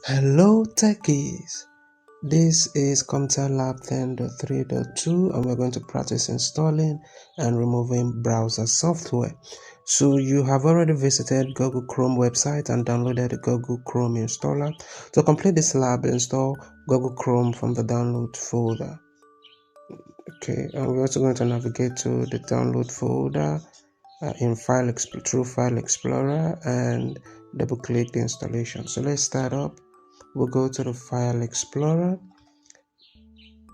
Hello techies, this is CompTIA Lab 10.3.2 and we're going to practice installing and removing browser software. So you have already visited Google Chrome website and downloaded the Google Chrome installer. To complete this lab, install Google Chrome from the download folder. Okay, and we're also going to navigate to the download folder in through File Explorer and double click the installation. So let's start up. We'll go to the File Explorer.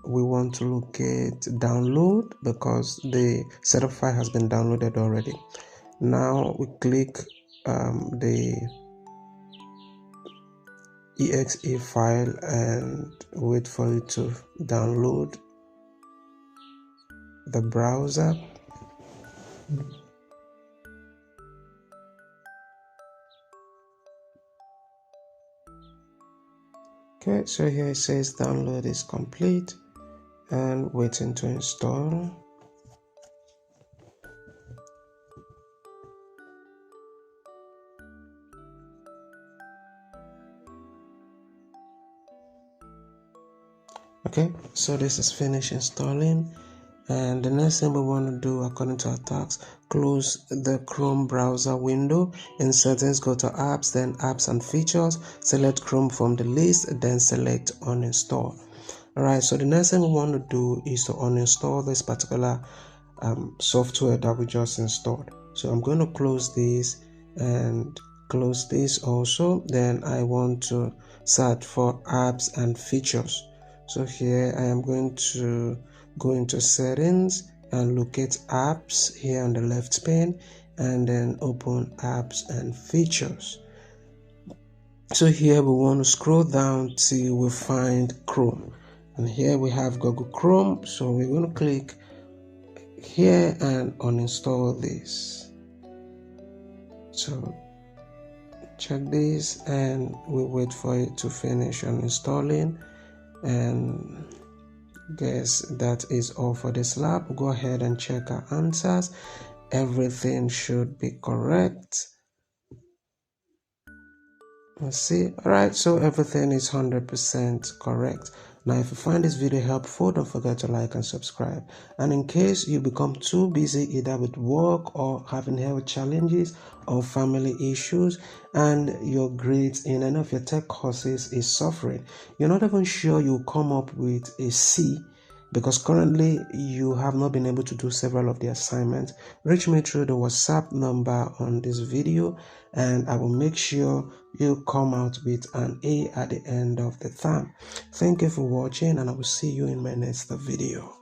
We want to locate download because the setup file has been downloaded already. Now we click the exe file and wait for it to download the browser. Okay, so here it says download is complete and waiting to install. Okay, so this is finished installing, and the next thing we want to do according to our tasks, close the Chrome browser window. In settings, go to apps, then apps and features, select Chrome from the list, then select uninstall. Alright, so the next thing we want to do is to uninstall this particular software that we just installed. So I'm going to close this and close this also. Then I want to search for apps and features. So here I am going to go into settings and locate apps here on the left pane and then open apps and features. So here we want to scroll down till we find Chrome, and here we have Google Chrome. So we're going to click here and uninstall this. So check this and we wait for it to finish uninstalling, and guess that is all for this lab. Go ahead and check our answers. Everything should be correct. Let's see. Alright, so everything is 100% correct. Now if you find this video helpful, don't forget to like and subscribe. And in case you become too busy either with work or having health challenges or family issues, and your grades in any of your tech courses is suffering, you're not even sure you'll come up with a C because currently you have not been able to do several of the assignments, reach me through the WhatsApp number on this video and I will make sure you come out with an A at the end of the term. Thank you for watching and I will see you in my next video.